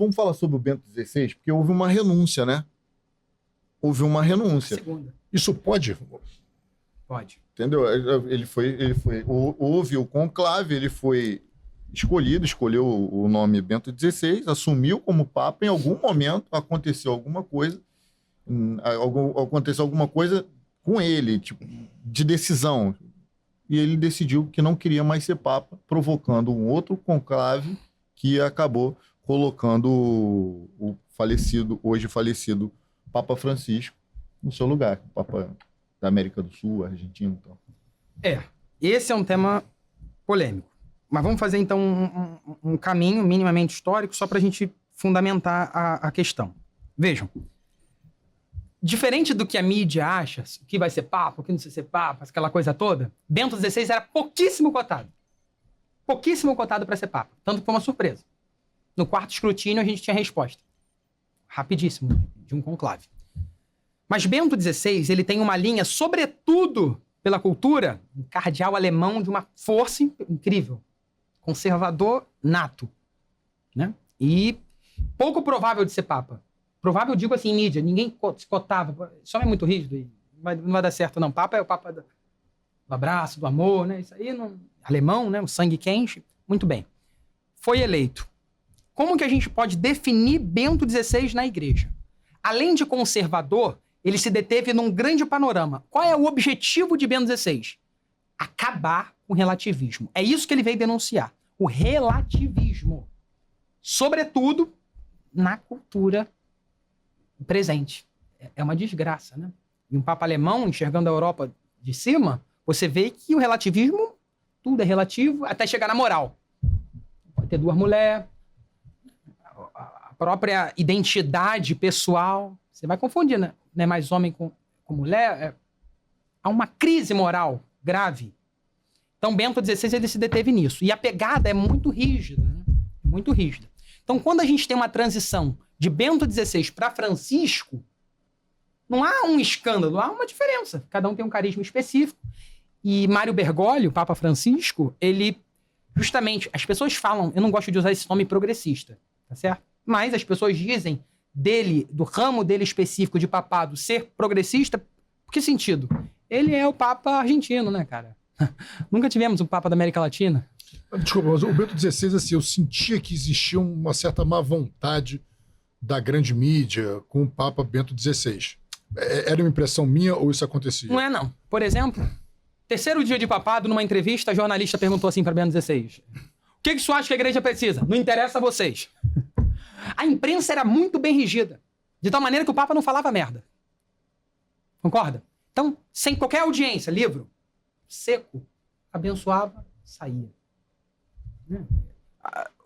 vamos falar sobre o Bento XVI, porque houve uma renúncia, né? Houve uma renúncia. Segunda. Isso pode? Pode. Entendeu? Houve o conclave, ele foi escolheu o nome Bento XVI, assumiu como Papa. Em algum momento aconteceu alguma coisa com ele, tipo, de decisão. E ele decidiu que não queria mais ser Papa, provocando um outro conclave que acabou colocando o hoje falecido Papa Francisco no seu lugar, Papa da América do Sul, Argentina e tal. Esse é um tema polêmico. Mas vamos fazer, então, um caminho minimamente histórico só para a gente fundamentar a questão. Vejam. Diferente do que a mídia acha, o que vai ser Papa, o que não vai ser Papa, aquela coisa toda, Bento XVI era pouquíssimo cotado. Pouquíssimo cotado para ser Papa. Tanto que foi uma surpresa. No quarto escrutínio, a gente tinha resposta. Rapidíssimo, de um conclave. Mas Bento XVI, ele tem uma linha, sobretudo pela cultura, um cardeal alemão de uma força incrível. Conservador nato. Né? E pouco provável de ser Papa. Provável, eu digo assim, em mídia. Ninguém se cotava. Isso é muito rígido. E não vai dar certo, não. Papa é o Papa do abraço, do amor, né? Isso aí, não... alemão, né? O sangue quente. Muito bem. Foi eleito. Como que a gente pode definir Bento XVI na igreja? Além de conservador, ele se deteve num grande panorama. Qual é o objetivo de Bento XVI? Acabar com o relativismo. É isso que ele veio denunciar. O relativismo. Sobretudo na cultura presente. É uma desgraça, né? E um Papa alemão, enxergando a Europa de cima, você vê que o relativismo, tudo é relativo, até chegar na moral. Pode ter duas mulheres, a própria identidade pessoal, você vai confundir, né? Não é mais homem com mulher, há uma crise moral grave. Então, Bento XVI, ele se deteve nisso. E a pegada é muito rígida, né? Muito rígida. Então, quando a gente tem uma transição de Bento XVI para Francisco, não há um escândalo, há uma diferença. Cada um tem um carisma específico. E Mário Bergoglio, o Papa Francisco, ele, justamente, as pessoas falam, eu não gosto de usar esse nome progressista, tá certo? Mas as pessoas dizem dele, do ramo dele específico de papado, ser progressista, por que sentido? Ele é o Papa argentino, né, cara? Nunca tivemos um Papa da América Latina. Desculpa, mas o Bento XVI, assim, eu sentia que existia uma certa má vontade da grande mídia com o Papa Bento XVI. Era uma impressão minha ou isso acontecia? Não é, não. Por exemplo, terceiro dia de papado, numa entrevista, a jornalista perguntou assim para Bento XVI: o que você acha que a igreja precisa? Não interessa a vocês. A imprensa era muito bem rigida, de tal maneira que o Papa não falava merda. Concorda? Então, sem qualquer audiência, livro, seco, abençoava, saía.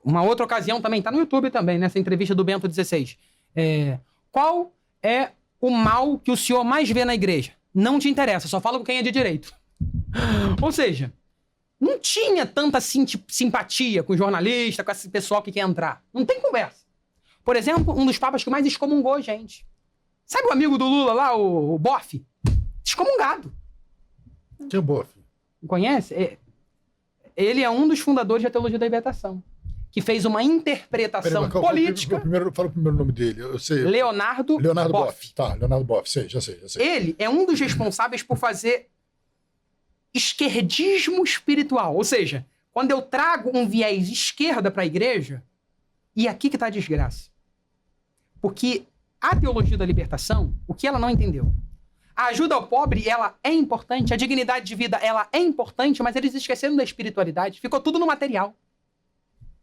Uma outra ocasião também, tá no YouTube também, nessa entrevista do Bento XVI. Qual é o mal que o senhor mais vê na igreja? Não te interessa, só fala com quem é de direito. Ou seja, não tinha tanta simpatia com o jornalista, com esse pessoal que quer entrar. Não tem conversa. Por exemplo, um dos papas que mais excomungou a gente. Sabe o amigo do Lula lá, o Boff? Excomungado. Quem é o Boff? Não conhece? Ele é um dos fundadores da teologia da libertação, que fez uma interpretação política. Fala o primeiro nome dele, eu sei. Leonardo Boff. Tá, Leonardo Boff, já sei. Ele é um dos responsáveis por fazer esquerdismo espiritual. Ou seja, quando eu trago um viés esquerda para a igreja, e aqui que está a desgraça. Porque a teologia da libertação, o que ela não entendeu? A ajuda ao pobre, ela é importante, a dignidade de vida, ela é importante, mas eles esqueceram da espiritualidade. Ficou tudo no material.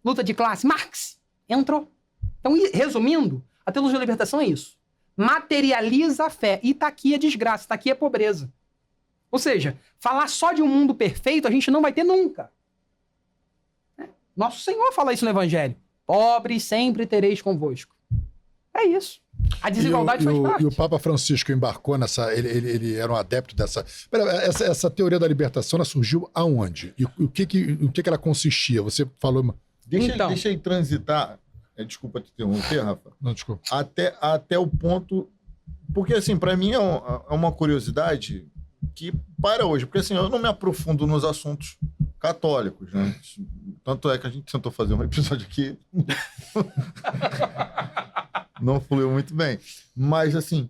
Luta de classe, Marx entrou. Então, resumindo, a teologia da libertação é isso. Materializa a fé. E tá aqui a desgraça, tá aqui a pobreza. Ou seja, falar só de um mundo perfeito a gente não vai ter nunca. Nosso Senhor fala isso no Evangelho. Pobres sempre tereis convosco. É isso. A desigualdade faz parte. E o Papa Francisco embarcou nessa... Ele era um adepto dessa... Essa teoria da libertação, ela surgiu aonde? E o que ela consistia? Você falou... Deixa ele transitar... Desculpa te interromper, Rafa. Não, desculpa. Até o ponto... Porque, assim, para mim é uma curiosidade que para hoje... Porque, assim, eu não me aprofundo nos assuntos católicos, né? Tanto é que a gente tentou fazer um episódio aqui não fluiu muito bem. Mas, assim,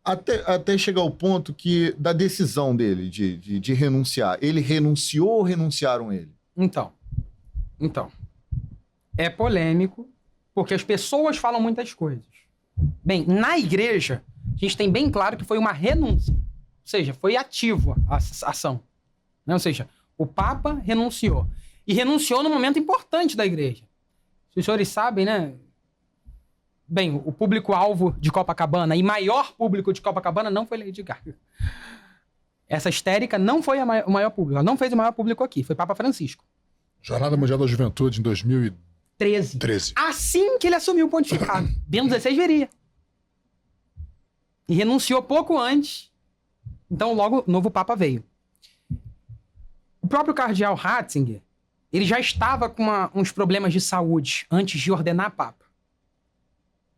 até chegar ao ponto da decisão dele de renunciar. Ele renunciou ou renunciaram ele? Então, é polêmico, porque as pessoas falam muitas coisas. Bem, na igreja, a gente tem bem claro que foi uma renúncia. Ou seja, foi ativa a ação. Né? Ou seja, o Papa renunciou. E renunciou num momento importante da igreja. Se os senhores sabem, né? Bem, o público-alvo de Copacabana e maior público de Copacabana não foi Lady Gaga. Essa histérica não foi o maior público. Ela não fez o maior público aqui. Foi Papa Francisco. Jornada Mundial da Juventude em 2013. Assim que ele assumiu o pontificado. Bento XVI veria. E renunciou pouco antes. Então, logo, o novo Papa veio. O próprio cardeal Ratzinger, ele já estava com uns problemas de saúde antes de ordenar Papa.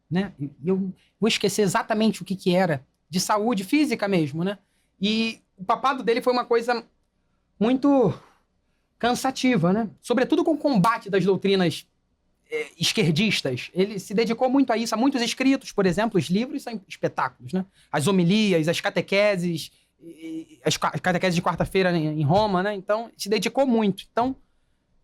Né? E eu vou esquecer exatamente o que era. De saúde física mesmo, né? E o papado dele foi uma coisa muito cansativa, né? Sobretudo com o combate das doutrinas esquerdistas. Ele se dedicou muito a isso, a muitos escritos, por exemplo, os livros são espetáculos, né? As homilias, as catequeses de quarta-feira em Roma, né? Então, se dedicou muito. Então,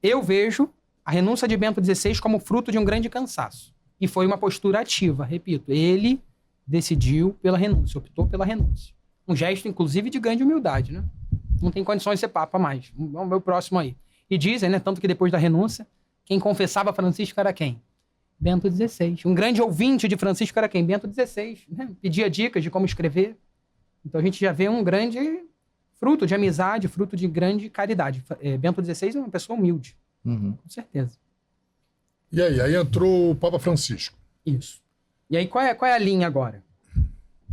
eu vejo a renúncia de Bento XVI como fruto de um grande cansaço. E foi uma postura ativa, repito. Ele decidiu pela renúncia, optou pela renúncia. Um gesto, inclusive, de grande humildade, né? Não tem condições de ser papa mais. Vamos ver o próximo aí. E dizem, né? Tanto que depois da renúncia, quem confessava Francisco era quem? Bento XVI. Um grande ouvinte de Francisco era quem? Bento XVI. Né? Pedia dicas de como escrever. Então a gente já vê um grande fruto de amizade, fruto de grande caridade. Bento XVI é uma pessoa humilde. Uhum. Com certeza. E aí entrou o Papa Francisco. Isso. E aí qual é a linha agora?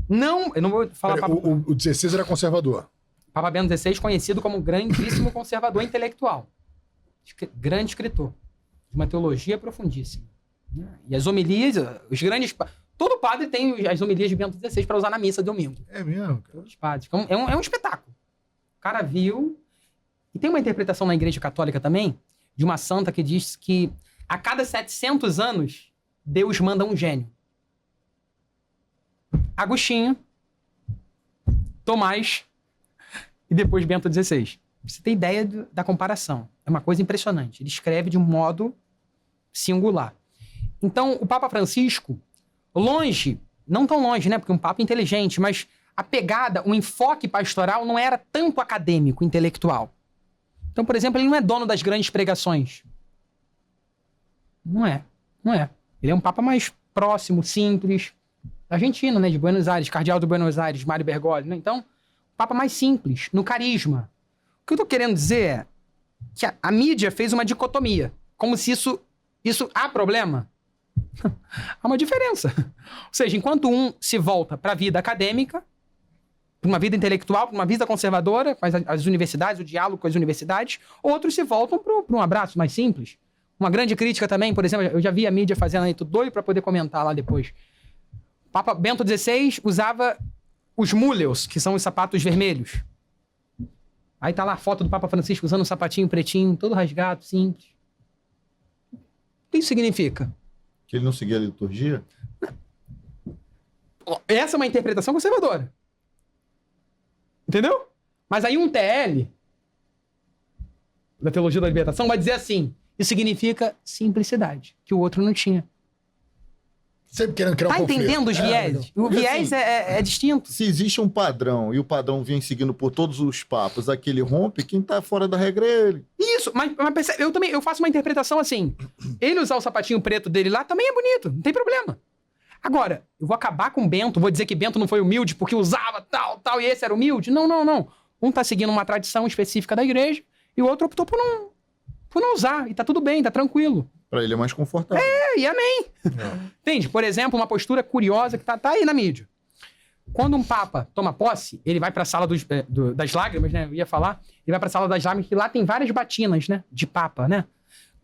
Não, eu não vou falar... Pera, o 16 era conservador. Papa Bento XVI, conhecido como um grandíssimo conservador intelectual. Grande escritor. De uma teologia profundíssima. E as homilias, os grandes... Todo padre tem as homilias de Bento XVI para usar na missa de domingo. É mesmo, cara? Todos os padres. É um espetáculo. O cara viu... E tem uma interpretação na Igreja Católica também, de uma santa que diz que a cada 700 anos, Deus manda um gênio. Agostinho, Tomás e depois Bento XVI. Você tem ideia da comparação. É uma coisa impressionante. Ele escreve de um modo singular. Então, o Papa Francisco, longe, não tão longe, né? Porque um Papa inteligente, mas a pegada, o enfoque pastoral não era tanto acadêmico, intelectual. Então, por exemplo, ele não é dono das grandes pregações. Não é. Ele é um Papa mais próximo, simples. Argentino, né? De Buenos Aires, cardeal de Buenos Aires, Mário Bergoglio, né? Então, Papa mais simples, no carisma. O que eu tô querendo dizer é que a mídia fez uma dicotomia. Como se isso há problema. Há uma diferença. Ou seja, enquanto um se volta para a vida acadêmica, para uma vida intelectual, para uma vida conservadora, com as universidades, o diálogo com as universidades, outros se voltam para um abraço mais simples. Uma grande crítica também, por exemplo, eu já vi a mídia fazendo aí, tô doido para poder comentar lá depois. O Papa Bento XVI usava os múleos, que são os sapatos vermelhos. Aí tá lá a foto do Papa Francisco usando um sapatinho pretinho, todo rasgado, simples. O que isso significa? Que ele não seguia a liturgia? Essa é uma interpretação conservadora. Entendeu? Mas aí um TL da teologia da libertação vai dizer assim, isso significa simplicidade, que o outro não tinha. Sempre querendo criar um conflito. Tá entendendo os vieses? O viés assim, é distinto. Se existe um padrão e o padrão vem seguindo por todos os papas, aquele rompe, quem tá fora da regra é ele. Isso, mas eu faço uma interpretação assim. Ele usar o sapatinho preto dele lá também é bonito, não tem problema. Agora, eu vou acabar com Bento, vou dizer que Bento não foi humilde porque usava tal, e esse era humilde? Não. Um tá seguindo uma tradição específica da igreja e o outro optou por não usar. E tá tudo bem, tá tranquilo. Pra ele é mais confortável. E amém. Entende? Por exemplo, uma postura curiosa que tá aí na mídia. Quando um papa toma posse, ele vai pra sala das lágrimas, né? Eu ia falar. Ele vai pra sala das lágrimas, que lá tem várias batinas, né? De papa, né?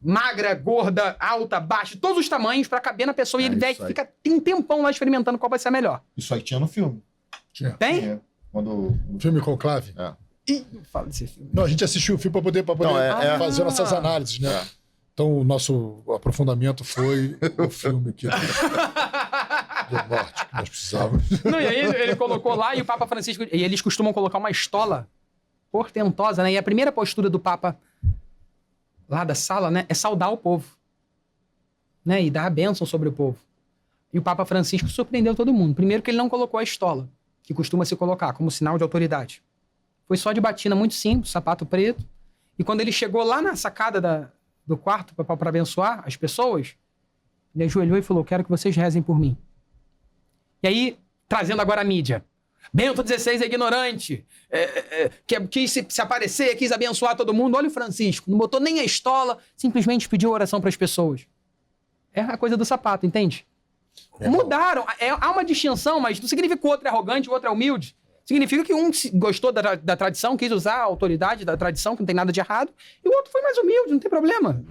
Magra, gorda, alta, baixa, todos os tamanhos pra caber na pessoa. E ele tem um tempão lá experimentando qual vai ser a melhor. Isso aí tinha no filme. Tinha. Tem? Tinha. Filme Conclave? É. Ih, não fala desse filme. Não, a gente assistiu o filme pra poder fazer nossas análises, né? Então, o nosso aprofundamento foi o filme aqui. do norte que nós precisávamos. Não, e aí ele colocou lá e o Papa Francisco... E eles costumam colocar uma estola portentosa, né? E a primeira postura do Papa lá da sala, né? É saudar o povo. Né? E dar a bênção sobre o povo. E o Papa Francisco surpreendeu todo mundo. Primeiro que ele não colocou a estola, que costuma se colocar como sinal de autoridade. Foi só de batina muito simples, sapato preto. E quando ele chegou lá na sacada do quarto para abençoar as pessoas, ele ajoelhou e falou: quero que vocês rezem por mim. E aí, trazendo agora a mídia. Bento XVI é ignorante, quis se aparecer, quis abençoar todo mundo. Olha o Francisco, não botou nem a estola, simplesmente pediu oração para as pessoas. É a coisa do sapato, entende? Mudaram. Há uma distinção, mas não significa que o outro é arrogante, o outro é humilde. Significa que um gostou da tradição, quis usar a autoridade da tradição, que não tem nada de errado, e o outro foi mais humilde, não tem problema.